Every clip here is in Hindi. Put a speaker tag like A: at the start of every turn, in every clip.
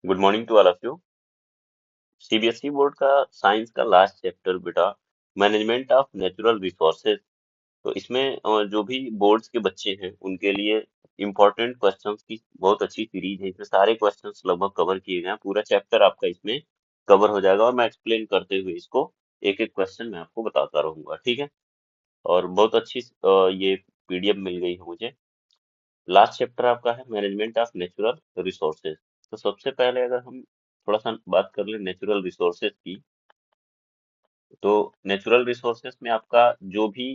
A: Good morning to all of you. CBSE board का साइंस का लास्ट चैप्टर बेटा, मैनेजमेंट ऑफ नेचुरल रिसोर्सेज। तो इसमें जो भी बोर्ड्स के बच्चे हैं उनके लिए इम्पोर्टेंट क्वेश्चंस की बहुत अच्छी सीरीज है। इसमें सारे क्वेश्चंस लगभग कवर किए गए हैं। पूरा चैप्टर आपका इसमें कवर हो जाएगा और मैं एक्सप्लेन करते हुए इसको एक एक क्वेश्चन मैं आपको बताता रहूंगा, ठीक है। और बहुत अच्छी ये पीडीएफ मिल गई है मुझे। लास्ट चैप्टर आपका है मैनेजमेंट ऑफ नेचुरल रिसोर्सेज। तो सबसे पहले अगर हम थोड़ा सा बात कर ले नेचुरल रिसोर्सेज की, तो नेचुरल रिसोर्सेज में आपका जो भी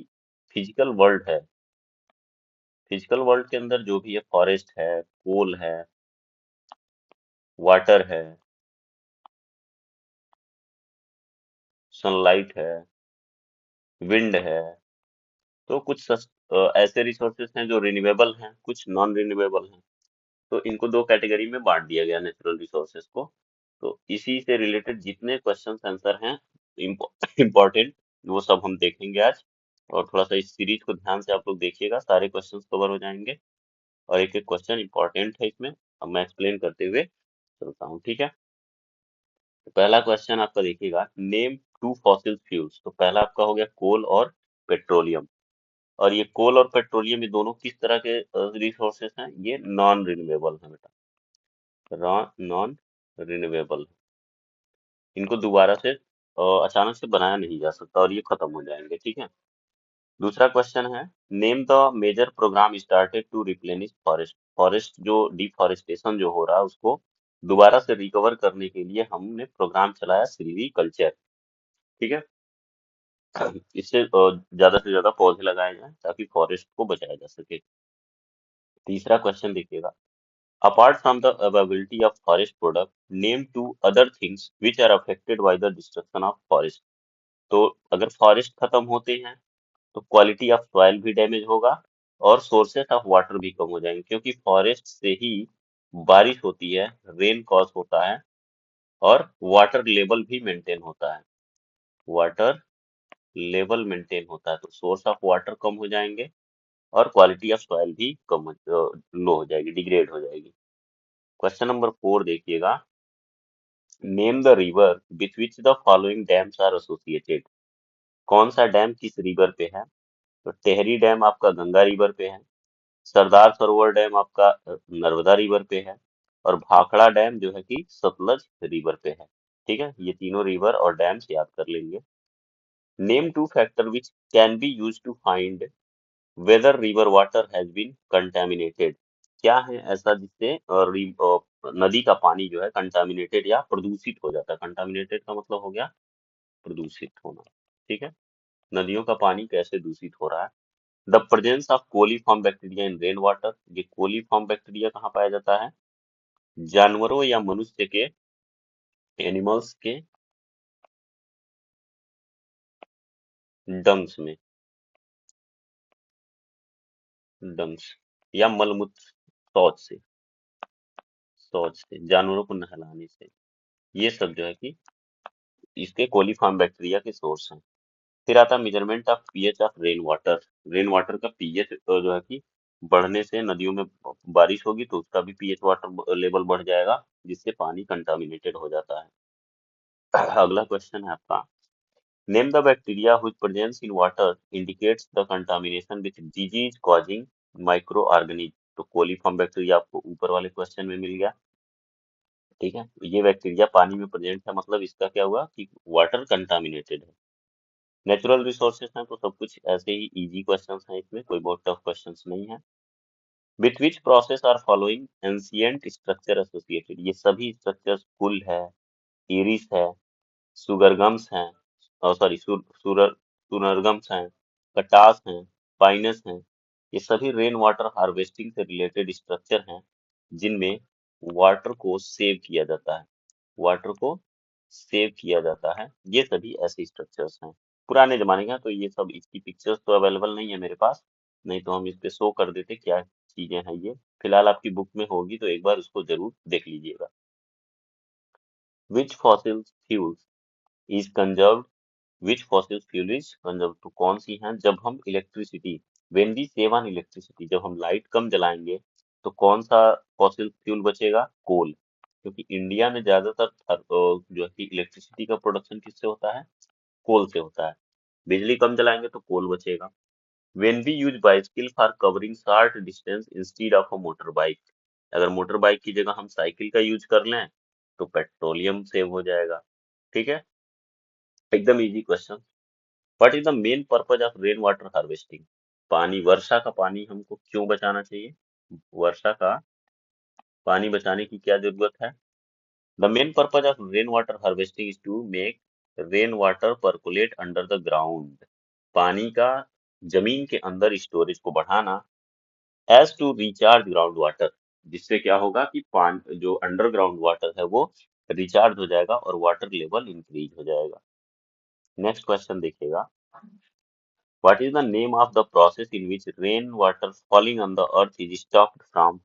A: फिजिकल वर्ल्ड है, फिजिकल वर्ल्ड के अंदर जो भी है, फॉरेस्ट है, कोल है, वाटर है, सनलाइट है, विंड है। तो कुछ ऐसे रिसोर्सेज हैं जो रिन्यूएबल हैं, कुछ नॉन रिन्यूएबल हैं। तो इनको दो कैटेगरी में बांट दिया गया नेचुरल रिसोर्सेज को। तो इसी से रिलेटेड जितने क्वेश्चन आंसर हैं इम्पोर्टेंट, वो सब हम देखेंगे आज। और थोड़ा सा इस सीरीज को ध्यान से आप लोग देखिएगा, सारे क्वेश्चंस कवर हो जाएंगे और एक एक क्वेश्चन इंपॉर्टेंट है इसमें। अब मैं एक्सप्लेन करते हुए चलता हूँ, ठीक है। तो पहला क्वेश्चन आपका देखिएगा, नेम टू फॉसिल फ्यूल्स। तो पहला आपका हो गया कोल और पेट्रोलियम। और ये कोल और पेट्रोलियम, ये दोनों किस तरह के रिसोर्सेस हैं? ये नॉन रिन्यूएबल है बेटा, नॉन रिन्यूएबल। इनको दोबारा से अचानक से बनाया नहीं जा सकता और ये खत्म हो जाएंगे, ठीक है। दूसरा क्वेश्चन है, name the major program started to replenish forest. Forest जो डिफॉरेस्टेशन जो हो रहा है उसको दोबारा से रिकवर करने के लिए हमने प्रोग्राम चलाया सिल्वीकल्चर, ठीक है। इससे ज्यादा से ज्यादा पौधे लगाए जाएं ताकि फॉरेस्ट को बचाया जा सके। तीसरा क्वेश्चन देखिएगा, apart from the availability of forest product, name two other things which are affected by the destruction of forest। तो अगर फॉरेस्ट खत्म होते हैं तो क्वालिटी ऑफ सॉइल भी डैमेज होगा और सोर्सेस ऑफ वाटर भी कम हो जाएंगे, क्योंकि फॉरेस्ट से ही बारिश होती है, रेन कॉज होता है और वाटर लेवल भी मेंटेन होता है। वाटर लेवल मेंटेन होता है तो सोर्स ऑफ वाटर कम हो जाएंगे और क्वालिटी ऑफ सॉइल भी लो हो जाएगी, डिग्रेड हो जाएगी। क्वेश्चन नंबर 4 देखिएगा, name the river with which the following dams are associated. कौन सा डैम किस रिवर पे है? तो टेहरी डैम आपका गंगा रिवर पे है, सरदार सरोवर डैम आपका नर्मदा रिवर पे है, और भाखड़ा डैम जो है कि सतलज रिवर पे है, ठीक है। ये तीनों रिवर और डैम्स याद कर लेंगे। Name two factor which can be use to find whether river water has been contaminated. क्या है ऐसा जिससे नदी का पानी जो है कंटामिनेटेड या प्रदूषित हो जाता है? कंटामिनेटेड का मतलब हो गया प्रदूषित होना, ठीक है। नदियों का पानी कैसे दूषित हो रहा है? The presence of coliform bacteria in rain water. ये कोलीफॉर्म बैक्टीरिया कहाँ पाया जाता है? जानवरों या मनुष्य के, एनिमल्स के डंग्स में, डंग्स या मलमूत्र, शौच से जानवरों को नहलाने से, ये सब जो है कि इसके कोलीफॉर्म बैक्टीरिया के सोर्स हैं। फिर आता है measurement of pH of rain water. Rain water का पीएच जो है कि बढ़ने से नदियों में बारिश होगी तो उसका भी पीएच वाटर लेवल बढ़ जाएगा, जिससे पानी कंटामिनेटेड हो जाता है। अगला क्वेश्चन है आपका, name the bacteria which presence in water indicates the contamination with disease causing micro organism. तो कोलीफॉर्म बैक्टीरिया आपको ऊपर वाले क्वेश्चन में मिल गया, ठीक है। ये बैक्टीरिया पानी में प्रेजेंट है, मतलब इसका क्या हुआ कि वाटर कंटामिनेटेड है। नेचुरल रिसोर्सेज हैं तो सब कुछ ऐसे ही इजी क्वेश्चंस हैं, इसमें कोई बहुत टफ क्वेश्चंस नहीं है। With which process are following ancient structure associated. ये सभी स्ट्रक्चर्स फुल है, इरिस है, सुगरगम्स हैं, और सॉरी सुनरगम्स हैं, कटास हैं, पाइनस हैं। ये सभी रेन वाटर हार्वेस्टिंग से रिलेटेड स्ट्रक्चर हैं जिनमें वाटर को सेव किया जाता है, वाटर को सेव किया जाता है। ये सभी ऐसे स्ट्रक्चर्स हैं, पुराने जमाने के हैं। तो ये सब, इसकी पिक्चर्स तो अवेलेबल नहीं है मेरे पास, नहीं तो हम इस पे शो कर देते क्या चीजें हैं ये। फिलहाल आपकी बुक में होगी तो एक बार उसको जरूर देख लीजिएगा। Which fossil fuels is conserved, which fossil fuel is conserved. तो कौन सी हैं? जब हम electricity, when we save on electricity, जब हम लाइट कम जलाएंगे तो कौन सा फॉसिल फ्यूल बचेगा? कोल। क्योंकि इंडिया में ज्यादातर जो है कि इलेक्ट्रिसिटी का प्रोडक्शन किससे होता है? कोल से होता है। बिजली कम जलाएंगे तो कोल बचेगा। When we use bicycle for covering short distance instead of a motorbike, अगर मोटर बाइक की जगह हम साइकिल का यूज कर लें तो पेट्रोलियम सेव हो जाएगा। ठीक है, एकदम easy question. What is the main purpose of rain water harvesting? पानी, वर्षा का पानी हमको क्यों बचाना चाहिए? वर्षा का पानी बचाने की क्या जरूरत है? The main purpose of rain water harvesting is to make rain water percolate under the ground. पानी का जमीन के अंदर स्टोरेज को बढ़ाना, as to recharge ground water, जिससे क्या होगा कि पानी जो अंडरग्राउंड वाटर है वो रिचार्ज हो जाएगा और वाटर लेवल इंक्रीज हो जाएगा। नेक्स्ट क्वेश्चन देखिएगा, what is the name of the process in which rain water falling on the earth is stopped from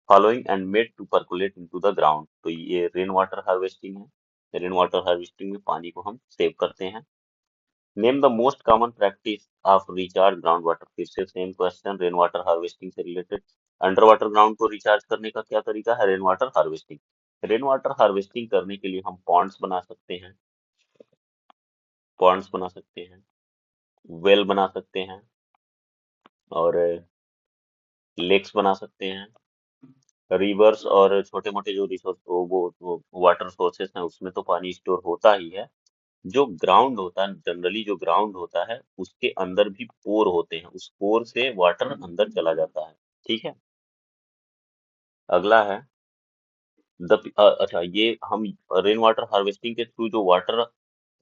A: following and made to percolate into the ground? तो ये रेन वाटर हार्वेस्टिंग है। रेन वाटर हार्वेस्टिंग में पानी को हम सेव करते हैं। Name the most common practice of recharge ground water, फिर से same question, rain water harvesting से रिलेटेड। अंडर वाटर ग्राउंड को रिचार्ज करने का क्या तरीका है? Rain water harvesting. Rain water harvesting करने के लिए हम पॉन्ड्स बना सकते हैं, पॉन्ड्स बना सकते हैं, वेल बना सकते हैं, और लेक्स बना सकते हैं। रिवर्स और छोटे मोटे जो रिसोर्स वो वाटर सोर्सेस हैं उसमें तो पानी स्टोर होता ही है। जो ग्राउंड होता है, जनरली जो ग्राउंड होता है उसके अंदर भी पोर होते हैं, उस पोर से वाटर अंदर चला जाता है। ठीक है, अगला है अच्छा, ये हम रेन वाटर हार्वेस्टिंग के थ्रू जो वाटर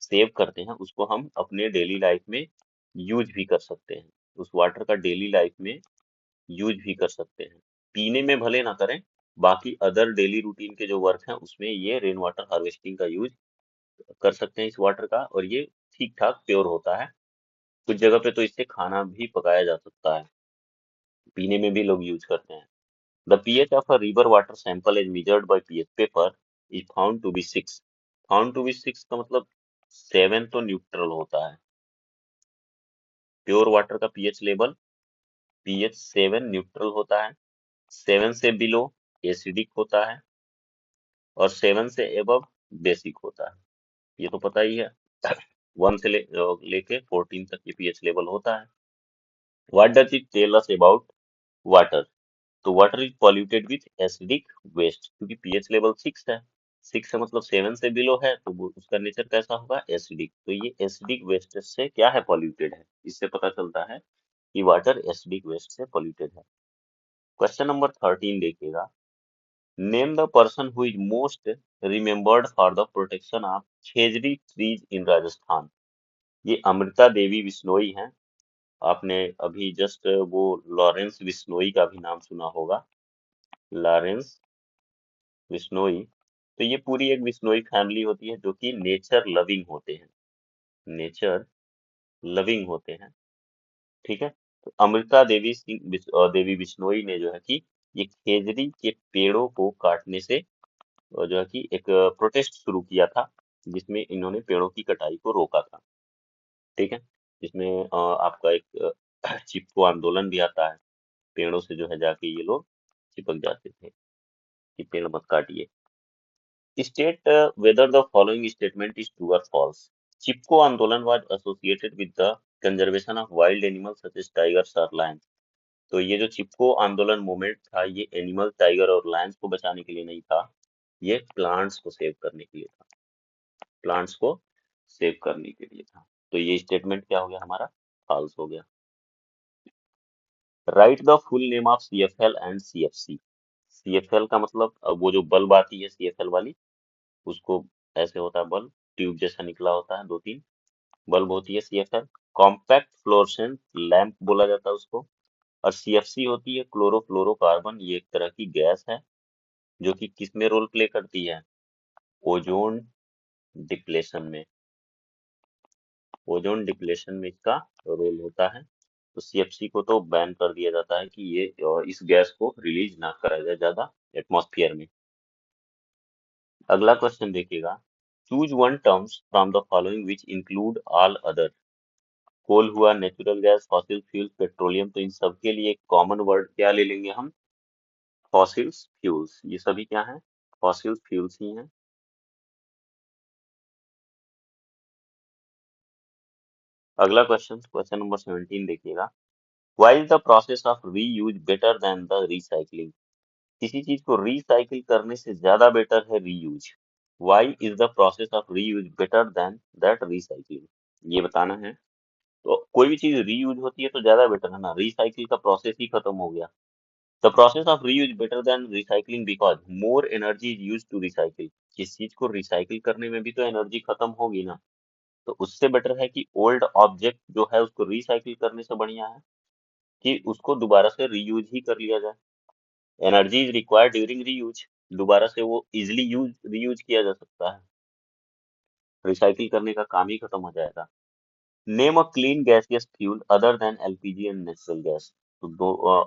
A: सेव करते हैं उसको हम अपने डेली लाइफ में यूज भी कर सकते हैं। उस वाटर का डेली लाइफ में यूज भी कर सकते हैं। पीने में भले ना करें, बाकी अदर डेली रूटीन के जो वर्क हैं उसमें ये रेन वाटर हार्वेस्टिंग का यूज कर सकते हैं इस वाटर का, और ये ठीक ठाक प्योर होता है। कुछ जगह पे तो इससे खाना भी पकाया जा सकता है, पीने में भी लोग यूज करते हैं। The pH of a river water sample is measured by pH paper is found to be 6। Found to be 6 का मतलब 7 तो न्यूट्रल होता है। प्योर वाटर का पीएच लेवल, पीएच 7 न्यूट्रल होता है। 7 से बिलो एसिडिक होता है, और 7 से एबव बेसिक होता है। ये तो पता ही है। 1 से लेके 14 तक ये पीएच लेवल होता है। What does it tell us about water? तो water is polluted with acidic waste, क्योंकि पीएच लेवल 6 है। 6 है मतलब 7 से बिलो है, तो उसका नेचर कैसा होगा? एसिडिक। तो ये एसिडिक वेस्ट से क्या है? पॉल्यूटेड है। इससे पता चलता है कि वाटर एसिडिक वेस्ट से पॉल्यूटेड है। क्वेश्चन नंबर 13 देखिएगा, name the person who is most remembered for the protection of khejri trees in Rajasthan. ये अमृता देवी बिश्नोई हैं। आपने अभी जस्ट वो लॉरेंस बिश्नोई का भी नाम सुना होगा, लॉरेंस बिश्नोई। तो ये पूरी एक बिश्नोई फैमिली होती है जो कि नेचर लविंग होते हैं, नेचर लविंग होते हैं। ठीक है, तो अमृता देवी देवी बिश्नोई ने जो है कि ये खेजड़ी के पेड़ों को काटने से जो है कि एक प्रोटेस्ट शुरू किया था, जिसमें इन्होंने पेड़ों की कटाई को रोका था। ठीक है, जिसमें आपका एक चिपको आंदोलन भी आता है। पेड़ों से जो है जाके ये लोग चिपक जाते थे कि पेड़ मत काटिए। State whether the following statement is true or false. Chipko आंदोलन was associated with the conservation of wild animals such as tigers or lions. तो ये जो चिपको आंदोलन मूवमेंट था ये एनिमल, टाइगर और लायंस को बचाने के लिए नहीं था, ये प्लांट्स को सेव करने के लिए था। प्लांट्स को सेव करने के लिए था। तो ये स्टेटमेंट क्या हो गया हमारा? फॉल्स हो गया। Right the full name of CFL and CFC. CFL का मतलब वो जो बल्ब आती है सीएफएल वाली, उसको ऐसे होता है बल्ब, ट्यूब जैसा निकला होता है, 2-3 बल्ब होती है सीएफएल। कॉम्पैक्ट फ्लोरेसेंट लैंप बोला जाता है उसको। और सीएफसी होती है क्लोरोफ्लोरोकार्बन, ये एक तरह की गैस है जो कि किस में रोल प्ले करती है? ओजोन डिप्लेशन में। ओजोन डिप्लेशन में इसका रोल होता है। तो सीएफसी को तो बैन कर दिया जाता है कि ये इस गैस को रिलीज ना करा जाए ज्यादा एटमॉस्फेयर में। अगला क्वेश्चन देखिएगा, choose one terms from the following which include all other. Coal हुआ, natural gas, fossil fuel, petroleum, तो इन सब के लिए एक कॉमन वर्ड क्या ले लेंगे हम? Fossils fuels. ये सभी क्या हैं? फॉसिल फ्यूल्स ही हैं। अगला क्वेश्चन, क्वेश्चन नंबर 17 देखिएगा। Why is the process of reuse better then the recycling? किसी चीज को रिसाइकिल करने से ज्यादा बेटर है reuse. Why is the process of reuse better then that recycling, ये बताना है। तो कोई भी चीज रीयूज होती है तो ज्यादा बेटर है ना, रिसाइकिल का प्रोसेस ही खत्म हो गया। The process of reuse better than recycling because more energy is use to recycle. किस चीज को रिसाइकिल करने में भी तो एनर्जी खत्म होगी ना, तो उससे बेटर है कि ओल्ड ऑब्जेक्ट जो है उसको रिसाइकिल करने से बढ़िया है कि उसको दोबारा से रीयूज ही कर लिया जाए। Energy is required during reuse, दोबारा से वो इजिली यूज रीयूज किया जा सकता है, रिसाइकिल करने का काम ही खत्म हो जाएगा। Name a clean gaseous fuel other than LPG and natural gas. तो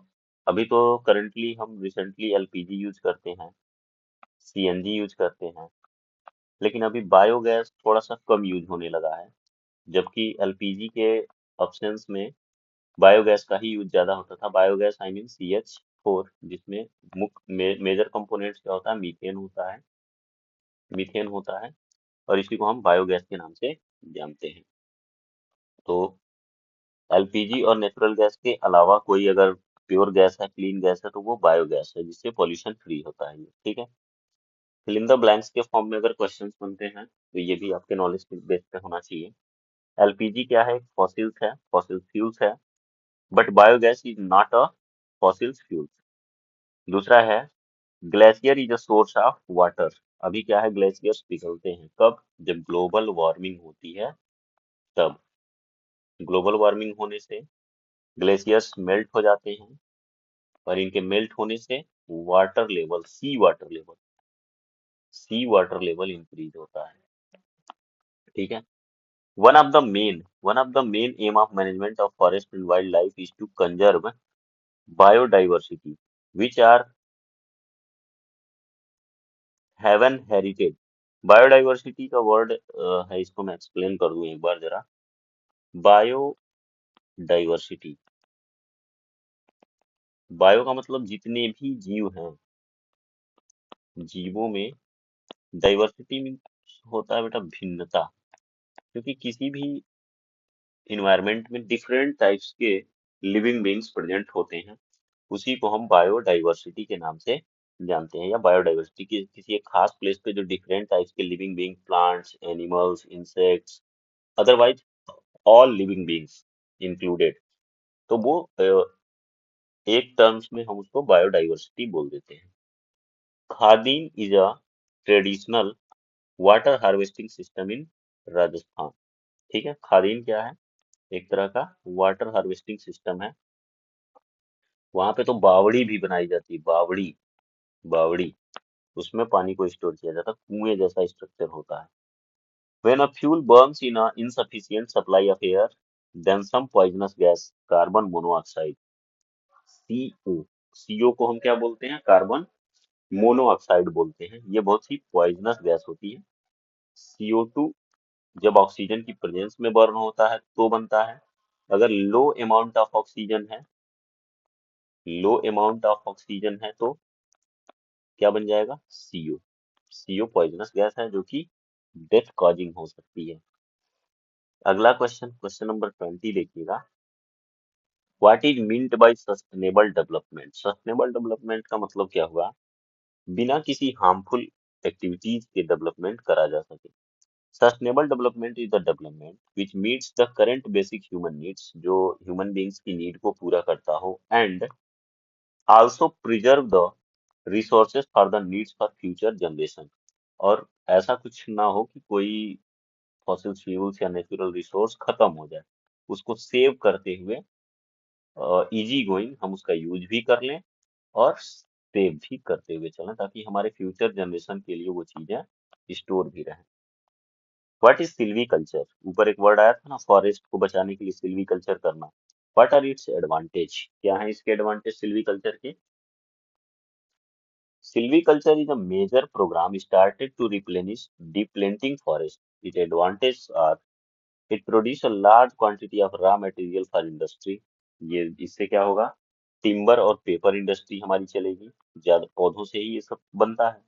A: अभी तो करंटली हम रिसेंटली एलपीजी यूज करते हैं, सीएनजी यूज करते हैं, लेकिन अभी बायोगैस थोड़ा सा कम यूज होने लगा है, जबकि एलपीजी के ऑप्शंस में बायोगैस का ही यूज ज्यादा होता था। बायोगैस आई मीन CH4, जिसमें मुख्य मेजर कंपोनेंट्स क्या होता है, मीथेन होता है, मीथेन होता है, और इसी को हम बायोगैस के नाम से जानते हैं। तो एलपीजी और नेचुरल गैस के अलावा कोई अगर प्योर गैस है, क्लीन गैस है, तो वो बायोगैस है, जिससे पॉल्यूशन फ्री होता है ये, ठीक है। फिल इन द ब्लैंक्स के फॉर्म में अगर क्वेश्चंस बनते हैं तो ये भी आपके नॉलेज के बेस पे होना चाहिए। एलपीजी क्या है, फॉसिल्स है, फॉसिल फ्यूल्स है, but biogas is not a fossil fuels. दूसरा है glacier is a source of water. अभी क्या है, ग्लेशियर्स पिघलते हैं कब, जब ग्लोबल वार्मिंग होती है तब। ग्लोबल वार्मिंग होने से ग्लेशियर्स मेल्ट हो जाते हैं, और इनके मेल्ट होने से water level, sea water level increase होता है, ठीक है। One of the main aim of management of forest and wild life is to conserve biodiversity which are heaven heritage. Biodiversity का वर्ड है, इसको मैं एक्सप्लेन कर दूं एक बार जरा। बायोडाइवर्सिटी, बायो का मतलब जितने भी जीव हैं, जीवों में डाइवर्सिटी मीन होता है बेटा भिन्नता, क्योंकि किसी भी इन्वायरमेंट में डिफरेंट टाइप्स के लिविंग बीइंग्स प्रेजेंट होते हैं, उसी को हम बायोडाइवर्सिटी के नाम से जानते हैं। या बायोडाइवर्सिटी की किसी एक खास प्लेस पे जो डिफरेंट टाइप्स के living being, plants, animals, insects, otherwise all living beings included, तो वो एक टर्म्स में हम उसको बायोडाइवर्सिटी बोल देते हैं। Khadin is a traditional water harvesting system in Rajasthan, ठीक है। खादीन क्या है, एक तरह का वाटर हार्वेस्टिंग सिस्टम है। वहां पे तो बावड़ी भी बनाई जाती है, बावड़ी, बावड़ी, उसमें पानी को स्टोर किया जाता है, कुएं जैसा स्ट्रक्चर होता है। When a fuel burns in a insufficient supply of air, then some poisonous gas, carbon monoxide, CO, CO को हम क्या बोलते हैं, कार्बन मोनोऑक्साइड बोलते हैं। ये बहुत ही पॉइजनस गैस होती है। CO2 जब ऑक्सीजन की प्रेजेंस में बर्न होता है तो बनता है। अगर लो अमाउंट ऑफ ऑक्सीजन है तो क्या बन जाएगा, CO। CO पॉइजनस गैस है जो कि डेथ कॉजिंग हो सकती है। अगला क्वेश्चन, क्वेश्चन नंबर 20 देखिएगा। What is meant by sustainable development? Sustainable development का मतलब क्या हुआ, बिना किसी हार्मफुल एक्टिविटीज के डेवलपमेंट करा जा सके। Sustainable development is the development which meets the current basic human needs, जो ह्यूमन बीइंग्स की नीड को पूरा करता हो, and also preserve the resources for the needs for future generation. और ऐसा कुछ ना हो कि कोई फॉसिल फ्यूल्स या नेचुरल रिसोर्स खत्म हो जाए, उसको सेव करते हुए इजी गोइंग हम उसका यूज भी कर लें और सेव भी करते हुए चलें, ताकि हमारे फ्यूचर जनरेशन के लिए वो चीजें स्टोर भी रहें। What is Silvi culture? ऊपर एक वर्ड आया था ना, फॉरेस्ट को बचाने के लिए सिल्वी कल्चर करना। What are its advantage? क्या है इसके एडवांटेज सिल्वी कल्चर के? Silviculture is a major program started to replenish depleting forest. Its advantages are it produce a large quantity of raw material for industry. ये इससे क्या होगा, टिम्बर और पेपर इंडस्ट्री हमारी चलेगी, ज्यादा पौधों से ही ये सब बनता है।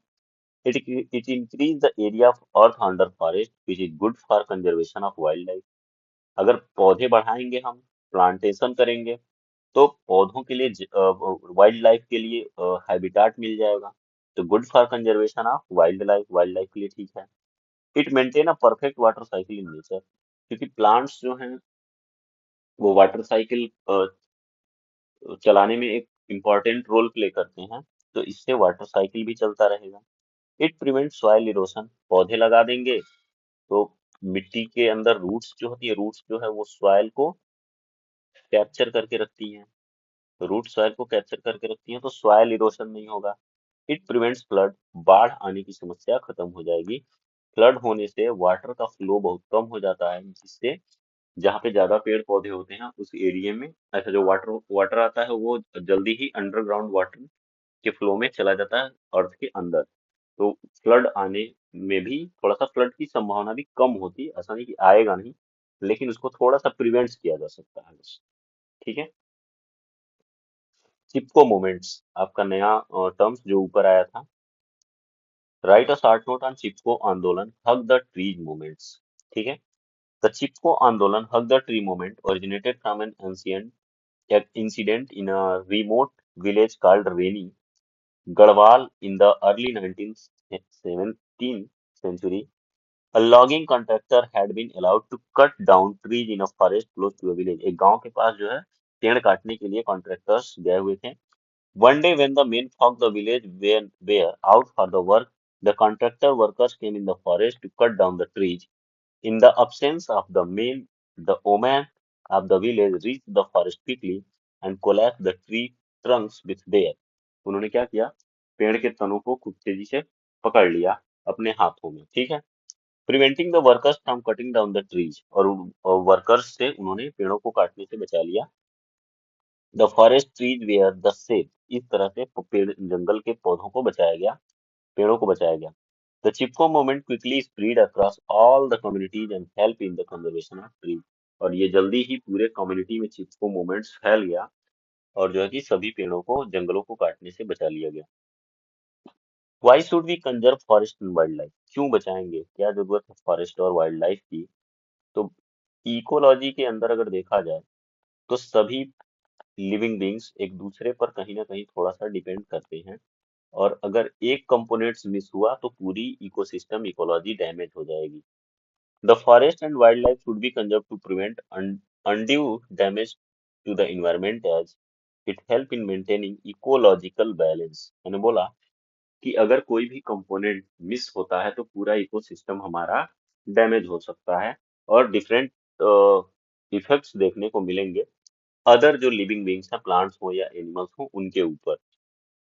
A: It increase the area of earth under forest, which is good for conservation of wildlife. अगर पौधे बढ़ाएंगे हम, प्लांटेशन करेंगे, तो पौधों के लिए, वाइल्ड लाइफ के लिए हैबिटाट मिल जाएगा। तो good for conservation of wild life के लिए ठीक है। It maintain a perfect water cycle in nature, क्योंकि प्लांट्स जो हैं वो वाटर साइकिल चलाने में एक इम्पोर्टेंट रोल प्ले करते हैं। तो इससे वाटर साइकिल भी चलता रहेगा। इट प्रिवेंट सॉइल इरोशन, पौधे लगा देंगे तो मिट्टी के अंदर रूट्स जो होती है, रूट्स जो है वो सॉइल को कैप्चर करके रखती हैं। रूट सॉइल को कैप्चर करके रखती हैं तो सॉइल इरोशन नहीं होगा। इट प्रिवेंट्स फ्लड, बाढ़ आने की समस्या खत्म हो जाएगी। फ्लड होने से वाटर का फ्लो बहुत कम हो जाता है, जिससे जहाँ पे ज्यादा पेड़ पौधे होते हैं उस एरिया में ऐसा जो वाटर वाटर आता है वो जल्दी ही अंडरग्राउंड वाटर के फ्लो में चला जाता है अर्थ के अंदर। तो फ्लड आने में भी थोड़ा सा फ्लड की संभावना भी कम होती है, ऐसा नहीं कि आएगा नहीं, लेकिन उसको थोड़ा सा प्रिवेंट किया जा सकता है बस। ठीक है। चिपको मोमेंट्स आपका नया टर्म्स जो ऊपर आया था। Write a short note on Chipko Andolan, hug the trees movements. ठीक है। The Chipko Andolan, hug the tree movement, originated from an ancient incident in a remote village called Reni, Garhwal in the early 17th century. A logging contractor had been allowed to cut down trees in a forest close to a village. एक गांव के पास जो है पेड़ काटने के लिए कॉन्ट्रैक्टर्स गए हुए थे। One day when the men from the village were out for the work, the contractor workers came in the forest to cut down the trees. In the absence of the men, the women of the village reached the forest quickly and collapsed the tree trunks with their. उन्होंने क्या किया? पेड़ के तनों को खूब तेजी से पकड़ लिया अपने हाथों में। ठीक है। Preventing the workers from cutting down the trees, और वर्कर्स से उन्होंने पेड़ों को काटने से बचा लिया। The forest trees where the safe, इस तरह से पेड़ जंगल के पौधों को बचाया गया, पेड़ों को बचाया गया। The Chipko movement quickly spread across all the communities and help in the conservation of trees, और ये जल्दी ही पूरे कम्युनिटी में चिपको मूवमेंट्स फैल गया और जो है कि सभी पेड़ों को जंगलों को काटने से बचा लिया गया। Why should we conserve forest and wild life, क्यों बचाएंगे, क्या जरूरत है फॉरेस्ट और वाइल्ड लाइफ की? तो इकोलॉजी के अंदर अगर देखा जाए तो सभी लिविंग बींग्स एक दूसरे पर कहीं ना कहीं थोड़ा सा डिपेंड करते हैं, और अगर एक कंपोनेंट्स मिस हुआ तो पूरी इकोसिस्टम इकोलॉजी डैमेज हो जाएगी। The forest and wild life should be conserve to prevent undue damage to the environment, as it help in maintaining ecological balance. मैंने बोला कि अगर कोई भी कंपोनेंट मिस होता है तो पूरा इकोसिस्टम हमारा डैमेज हो सकता है और डिफरेंट इफेक्ट्स देखने को मिलेंगे अदर जो लिविंग बींग्स हैं, प्लांट्स हो या एनिमल्स हो, उनके ऊपर।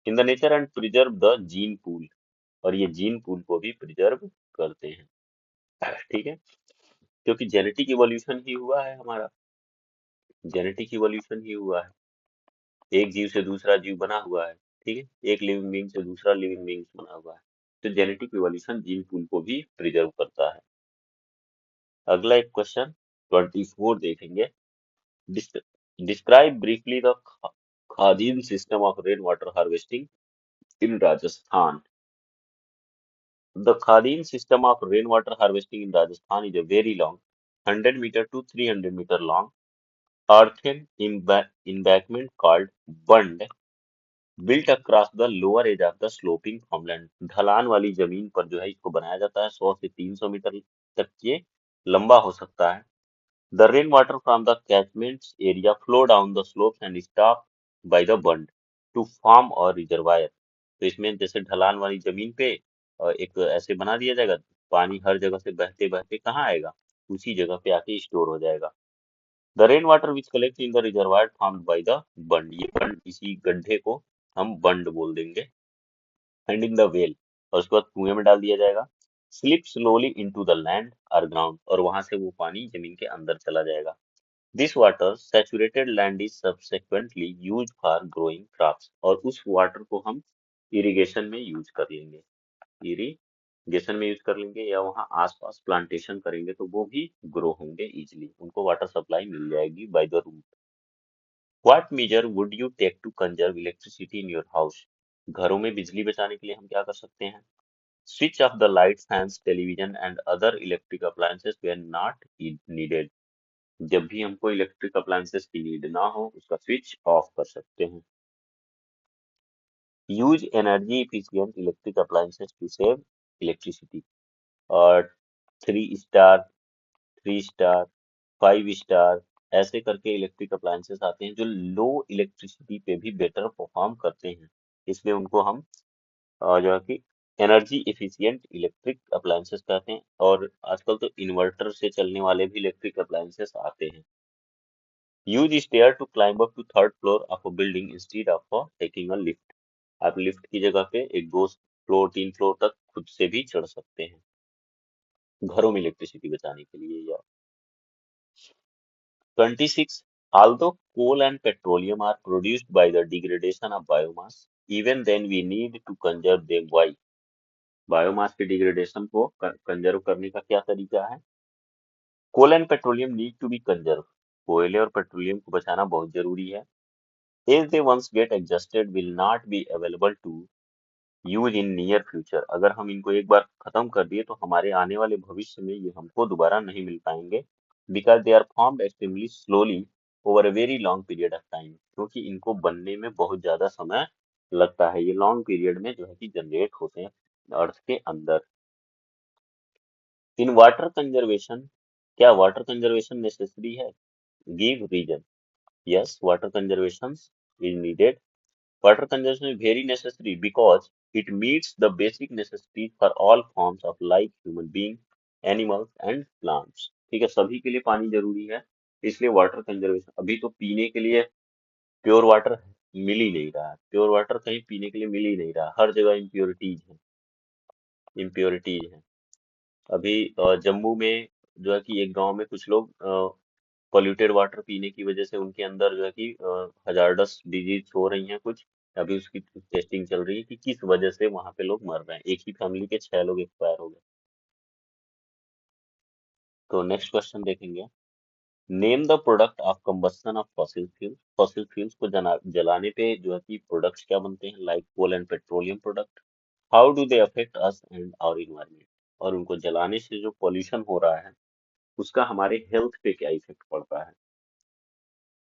A: In the nature and preserve the gene pool, और ये जीन पूल को भी प्रिजर्व करते हैं। ठीक है। क्योंकि जेनेटिक इवोल्यूशन ही हुआ है हमारा, जेनेटिक इवोल्यूशन ही हुआ है, एक जीव से दूसरा जीव बना हुआ है। ठीक है। एक लिविंग बींग से दूसरा लिविंग बींग बना हुआ है। तो जेनेटिक इवोल्यूशन जीन पूल को भी प्रिजर्व करता है। अगला एक क्वेश्चन 24 देखेंगे। Describe briefly the Khadin system of rain water harvesting in Rajasthan. The Khadin system of rainwater harvesting in Rajasthan is a very long, 100-meter to 300-meter long, earthen embankment called bund, built across the lower edge of the sloping farmland. ढलान वाली जमीन पर जो है इसको बनाया जाता है, 100 से 300 मीटर तक ये लंबा हो सकता है। The rainwater from the catchment area flow down the slopes and stop by the bund to form a reservoir. तो इसमें जैसे ढलान वाली जमीन पे एक ऐसे बना दिया जाएगा, पानी हर जगह से बहते बहते कहाँ आएगा, उसी जगह पे आके स्टोर हो जाएगा। The rain water which collect in the reservoir formed by the bund, ये बंड, इसी गड्ढे को हम बंड बोल देंगे। एंड इन द वेल, और उसके बाद कुएं में डाल दिया जाएगा। Slip slowly into the land और ग्राउंड, और वहां से वो पानी जमीन के अंदर चला जाएगा। This water saturated land is subsequently use for growing crops, और उस वाटर को हम इरिगेशन में यूज कर लेंगे, इरिगेशन में यूज कर लेंगे, या वहाँ आसपास प्लांटेशन करेंगे तो वो भी ग्रो होंगे इजिली, उनको वाटर सप्लाई मिल जाएगी by the route. What measure would you take to conserve electricity in your house, घरों में बिजली बचाने के लिए हम क्या कर सकते हैं? Switch off the lights, fans, television and other electric appliances were not needed. जब भी हमको इलेक्ट्रिक अप्लायंसेस की नीड ना हो उसका स्विच ऑफ कर सकते हैं। Use energy efficient electric appliances to save electricity. और 3 स्टार, 3 स्टार, 5 स्टार ऐसे करके इलेक्ट्रिक अप्लायंसेस आते हैं जो लो इलेक्ट्रिसिटी पे भी बेटर परफॉर्म करते हैं, इसलिए उनको हम जो है कि एनर्जी एफिशिएंट इलेक्ट्रिक अप्लायंसेस कहते हैं। और आजकल तो इन्वर्टर से चलने वाले भी इलेक्ट्रिक अप्लायंसेस आते हैं। Use stair to climb up to third floor of a building instead of taking a lift. आप लिफ्ट की जगह पे एक दो फ्लोर 3 फ्लोर तक खुद से भी चढ़ सकते हैं घरों में इलेक्ट्रिसिटी बचाने के लिए। या 26, although coal and petroleum are produced by the degradation of biomass, even then we need to conserve them. Why? Biomass के डिग्रेडेशन को कंजर्व करने का क्या तरीका है? Coal and petroleum need to be conserve. कोयले और पेट्रोलियम को बचाना बहुत जरूरी है। As they once get exhausted will not be available to use in near future. अगर हम इनको एक बार खत्म कर दिए तो हमारे आने वाले भविष्य में ये हमको दोबारा नहीं मिल पाएंगे। Because they are formed extremely slowly over a very long period of time. क्योंकि इनको बनने में बहुत ज्यादा समय लगता है। ये लॉन्ग पीरियड में जो है कि जनरेट होते हैं अर्थ के अंदर। इन वाटर कंजर्वेशन, क्या वाटर कंजर्वेशन नेसेसरी है? Give reason. Yes, water conservation is needed. Water conservation is very necessary because it meets the basic necessities for all forms of life, human being, animals and plants। ठीक है, सभी के लिए पानी जरूरी है, इसलिए वाटर कंजर्वेशन। अभी तो पीने के लिए प्योर वाटर मिल ही नहीं रहा है। प्योर वाटर कहीं पीने के लिए मिल ही नहीं रहा, हर जगह इम्प्योरिटीज है, इम्प्योरिटीज है। अभी जम्मू में जो है कि एक गांव में कुछ लोग पॉल्यूटेड वाटर पीने की वजह से उनके अंदर जो है कि हजार्डस डिजीज हो रही हैं कुछ। अभी उसकी टेस्टिंग चल रही है कि किस वजह से वहां पे लोग मर रहे हैं। एक ही फैमिली के 6 लोग एक्सपायर हो गए। तो नेक्स्ट क्वेश्चन देखेंगे। Name the product of combustion of fossil fuels. Fossil fuels को जलाने पे जो है कि प्रोडक्ट्स क्या बनते हैं? Like coal and petroleum product. How do they affect us and our environment. और उनको जलाने से जो पॉल्यूशन हो रहा है उसका हमारे हेल्थ पे क्या इफेक्ट पड़ता है?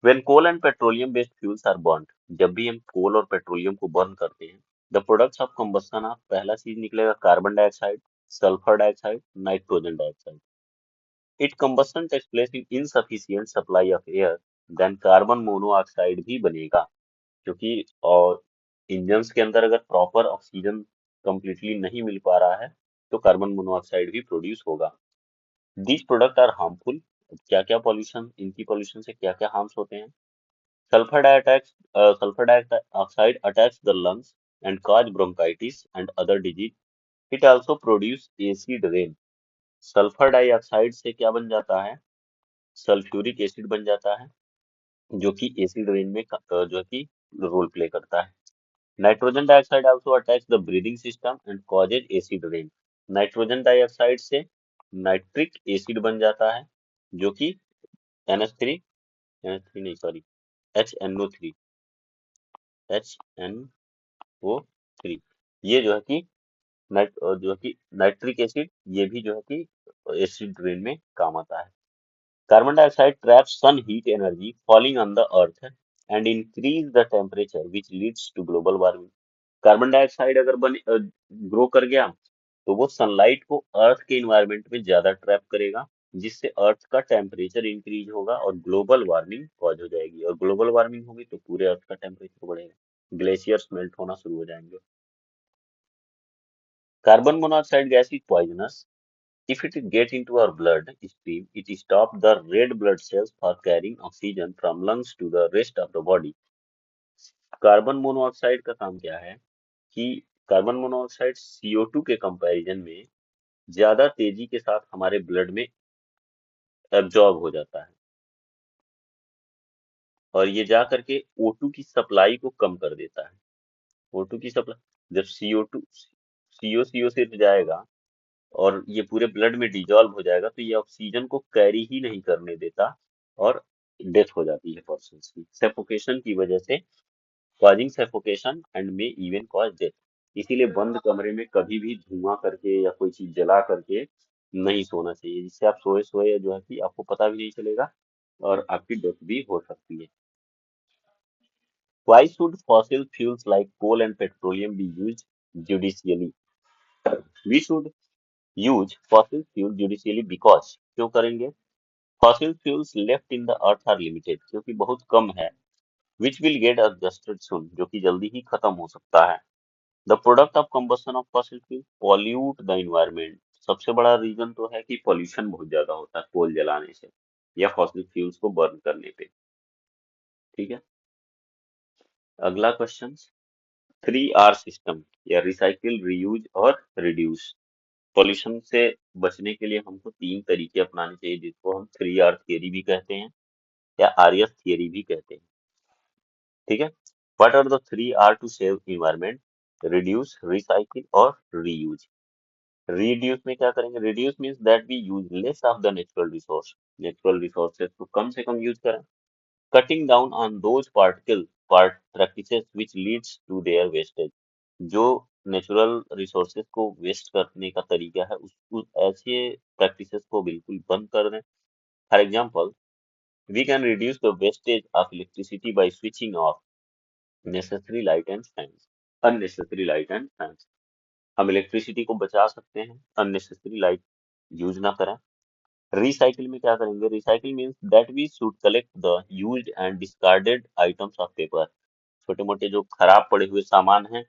A: When coal and petroleum based fuels are burned, जब भी हम कोल और पेट्रोलियम को बर्न करते हैं, the products of combustion of पहला चीज निकलेगा carbon dioxide, sulphur dioxide, nitrogen dioxide. It combustion takes place in insufficient supply of air, then carbon monoxide भी बनेगा। क्योंकि और इंजन्स के अंदर अगर प्रॉपर ऑक्सीजन कंप्लीटली नहीं मिल पा रहा है तो कार्बन मोनोऑक्साइड भी प्रोड्यूस होगा। These products are harmful। क्या क्या पॉल्यूशन, इनकी पॉल्यूशन से क्या क्या हार्म्स होते हैं? Sulfur dioxide attacks the lungs and cause bronchitis and other disease. It also produce acid rain। Sulphur dioxide से क्या बन जाता है? सल्फ्यूरिक एसिड बन जाता है, जो कि एसिड रेन में जो है कि रोल प्ले करता है। Nitrogen dioxide also attacks the breathing system and causes acid rain. Nitrogen dioxide से नाइट्रिक एसिड बन जाता है, जो कि NH3, NH3 नहीं सॉरी, HNO3, HNO3, ये जो है कि जो है कि नाइट्रिक एसिड, ये भी जो है कि एसिड रेन में काम आता है। Carbon dioxide traps sun heat energy falling on the earth and increase the temperature which leads to global warming. Carbon dioxide अगर ग्रो कर गया तो वो सनलाइट को अर्थ के इन्वायरमेंट में ज्यादा ट्रैप करेगा, जिससे अर्थ का टेम्परेचर इंक्रीज होगा और ग्लोबल वार्मिंग कॉज हो जाएगी। और ग्लोबल वार्मिंग होगी तो पूरे अर्थ का टेम्परेचर बढ़ेगा, ग्लेशियर्स मेल्ट होना शुरू हो जाएंगे। Carbon monoxide gas is poisonous. If it get into our blood stream, it stops the red blood cells for carrying oxygen from lungs to the rest of the body। Carbon monoxide का काम क्या है कि कार्बन मोनोऑक्साइड CO2 के कंपैरिजन में ज्यादा तेजी के साथ हमारे ब्लड में एब्जॉर्ब हो जाता है और ये जा करके O2 की सप्लाई को कम कर देता है। O2 की सप्लाई जब CO2 से जाएगा और ये पूरे ब्लड में डिजॉल्व हो जाएगा तो ये ऑक्सीजन को कैरी ही नहीं करने देता और डेथ हो जाती है पर्सन की, सफोकेशन की वजह से, causing suffocation and may even cause death. इसीलिए बंद कमरे में कभी भी धुआं करके या कोई चीज जला करके नहीं सोना चाहिए, जिससे आप सोए सोए जो है कि आपको पता भी नहीं चलेगा और आपकी डेथ भी हो सकती है। Why should fossil fuels like coal and petroleum be used judicially? We should use fossil fuel judicially because क्यों करेंगे? Fossil fuels left in the earth are limited, क्योंकि बहुत कम है, which will get adjusted soon, जो कि जल्दी ही खत्म हो सकता है। The product of combustion of fossil fuel pollute the environment. सबसे बड़ा रीजन तो है कि पॉल्यूशन बहुत ज्यादा होता है कोल जलाने से या फॉसिल फ्यूल्स को बर्न करने पे। ठीक है, अगला क्वेश्चन, 3R सिस्टम या रिसाइकिल, रीयूज और रिड्यूस। पॉल्यूशन से बचने के लिए हमको तीन तरीके अपनाने चाहिए, जिसको हम 3R थियरी भी कहते हैं या आरएस थियरी भी कहते हैं। ठीक है, what are the 3R to save environment? Reduce, recycle और रीयूज। रिड्यूस में क्या करेंगे? Reduce means that we use less of the natural resource, natural resources को कम से कम यूज करें। Cutting down on those particle part practices which leads to their wastage. जो नेचुरल रिसोर्सेज को वेस्ट करने का तरीका है, उस ऐसे प्रैक्टिसेस को बिल्कुल बंद कर दें। For example, we can reduce the wastage of electricity by switching off necessary light and fans, unnecessary light and fans. हम इलेक्ट्रिसिटी को बचा सकते हैं, अननेसेसरी लाइट यूज ना करें। रिसाइकिल में क्या करेंगे? Recycle means that we should collect the used and discarded items of paper. छोटे मोटे जो खराब पड़े हुए सामान हैं,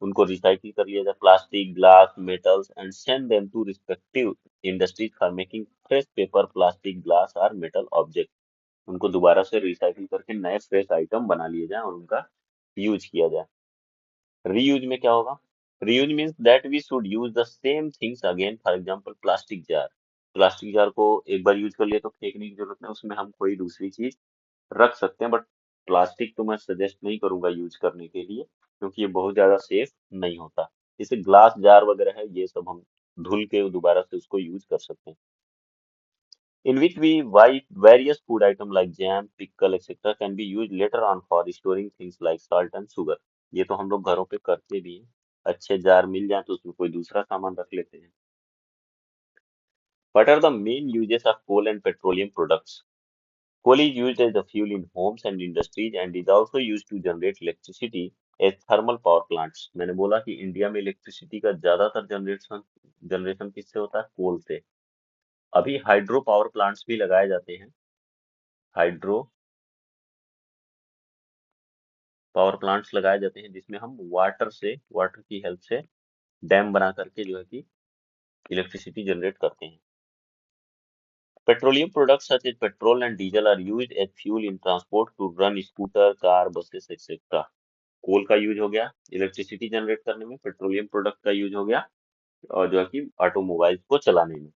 A: उनको रिसाइकिल कर लिया जाए, plastic, glass, metals, and send them to respective industries for making fresh paper, plastic, glass और मेटल ऑब्जेक्ट। उनको दोबारा से रिसाइकिल करके नए फ्रेश आइटम बना लिए जाए और उनका यूज किया जाए। रीयूज में क्या होगा? Reuse means that we should use the same things again. For example, plastic jar. Plastic jar को एक बार यूज कर लिया तो फेंकने की जरूरत नहीं, उसमें हम कोई दूसरी चीज रख सकते हैं। बट प्लास्टिक तो मैं सजेस्ट नहीं करूंगा यूज करने के लिए, क्योंकि ये बहुत ज्यादा सेफ नहीं होता। जैसे ग्लास जार वगैरह है, ये सब हम धुल के दोबारा से उसको यूज कर सकते हैं। In which we buy various food items like jam, pickle, etc. can be used later on for storing things like salt and sugar. ये तो हम लोग घरों पे करते भी हैं। अच्छे जार मिल जाए तो उसमें कोई दूसरा सामान रख लेते हैं। What are the main uses of coal and petroleum products? Coal is used as a fuel in homes and industries and is also used to generate electricity as thermal power plants. मैंने बोला कि इंडिया में इलेक्ट्रिसिटी का ज्यादातर जनरेशन जनरेशन किससे होता है? कोल से। अभी हाइड्रो पावर प्लांट्स भी लगाए जाते हैं। हाइड्रो पावर प्लांट्स लगाए जाते हैं जिसमें हम वाटर की हेल्प से डैम बना करके जो है कि इलेक्ट्रिसिटी जनरेट करते हैं। Petroleum products such as petrol and diesel are used as fuel in transport to run scooter, car, buses etcetera. Coal का यूज हो गया इलेक्ट्रिसिटी जनरेट करने में, पेट्रोलियम प्रोडक्ट का यूज हो गया और जो है कि ऑटोमोबाइल्स को चलाने में।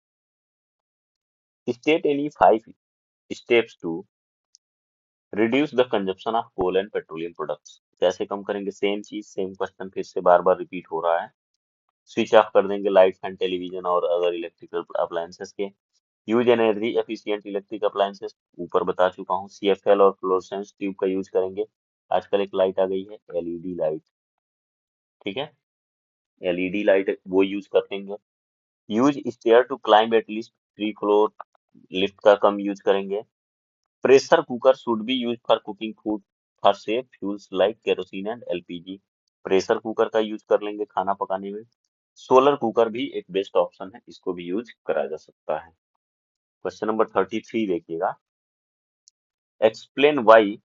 A: State any 5 steps to reduce the consumption of coal and petroleum products. कैसे कम करेंगे? सेम चीज, सेम क्वेश्चन फिर से बार बार रिपीट हो रहा है। स्विच ऑफ कर देंगे लाइट्स एंड टेलीविजन और अदर इलेक्ट्रिकल अप्लायंसेस के। Use energy efficient electric appliances, ऊपर बता चुका हूँ। सीएफएल और फ्लोरेसेंस ट्यूब का यूज करेंगे। आजकल एक लाइट आ गई है, एलईडी लाइट। ठीक है, एलईडी लाइट वो यूज करेंगे। Use stair to climb at least 3 floor, lift का कम यूज करेंगे। Pressure cooker should be use for cooking food for safe fuels like kerosene and LPG. Pressure cooker का यूज कर लेंगे खाना पकाने में। सोलर कुकर भी एक बेस्ट ऑप्शन है, इसको भी यूज करा जा सकता है। क्वेश्चन नंबर 33 देखिएगा। Explain why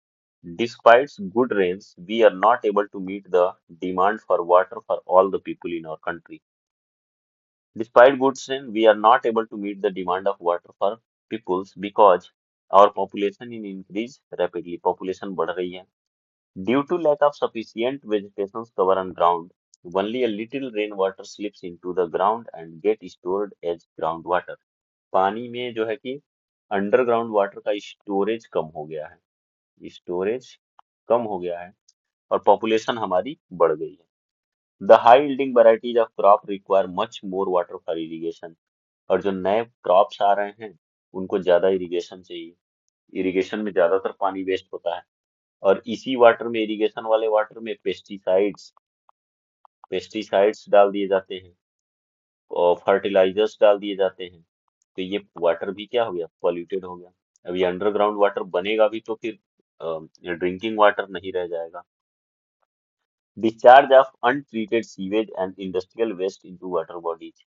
A: despite good rains we are not able to meet the demand for water for all the people in our country. Despite good rain, we are not able to meet the demand of water for peoples because our population in increase rapidly. Population बढ़ रही है. Due to lack of sufficient vegetation cover on ground, only a little rainwater slips into the ground and get stored as groundwater. पानी में जो है कि अंडरग्राउंड वाटर का स्टोरेज कम हो गया है, स्टोरेज कम हो गया है और पॉपुलेशन हमारी बढ़ गई है। The high yielding varieties of crop require much more water for irrigation. और जो नए क्रॉप्स आ रहे हैं उनको ज्यादा इरिगेशन चाहिए। इरिगेशन में ज्यादातर पानी वेस्ट होता है और इसी वाटर में, इरिगेशन वाले वाटर में पेस्टिसाइड्स पेस्टिसाइड्स डाल दिए जाते हैं और फर्टिलाइजर्स डाल दिए जाते हैं, तो ये वाटर भी क्या हो गया, पॉल्यूटेड हो गया। अब ये अंडरग्राउंड वाटर बनेगा भी तो फिर ड्रिंकिंग वाटर नहीं रह जाएगा। Discharge of untreated sewage and industrial waste into water bodies,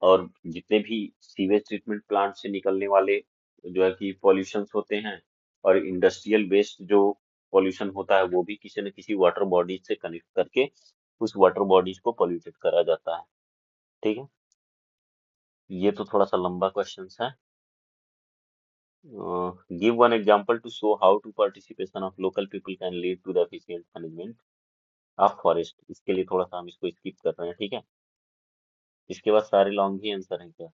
A: और जितने भी सीवेज ट्रीटमेंट प्लांट से निकलने वाले जो है कि पॉल्यूशंस होते हैं, और इंडस्ट्रियल वेस्ट जो पॉल्यूशन होता है वो भी किसी न किसी वाटर बॉडीज से कनेक्ट करके उस वाटर बॉडीज को पॉल्यूटेड करा जाता है। ठीक है, ये तो थोड़ा सा लंबा क्वेश्चन है। Give one example to show how to participation of local people can lead to the efficient management of forest. इसके लिए थोड़ा सा हम इसको स्किप कर रहे हैं, ठीक है। इसके बाद सारे लॉन्ग ही आंसर हैं क्या?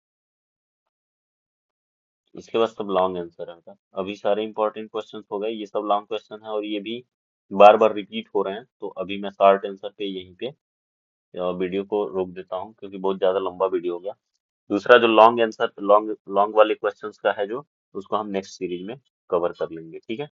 A: इसके बाद सब लॉन्ग आंसर है बेटा। अभी सारे इंपॉर्टेंट क्वेश्चंस हो गए, ये सब लॉन्ग क्वेश्चन है और ये भी बार बार रिपीट हो रहे हैं, तो अभी मैं शॉर्ट आंसर पे यहीं पे वीडियो को रोक देता हूँ क्योंकि बहुत ज्यादा लंबा वीडियो हो गया। दूसरा जो लॉन्ग आंसर लॉन्ग लॉन्ग वाले क्वेश्चंस का है जो, उसको हम नेक्स्ट सीरीज में कवर कर लेंगे, ठीक है।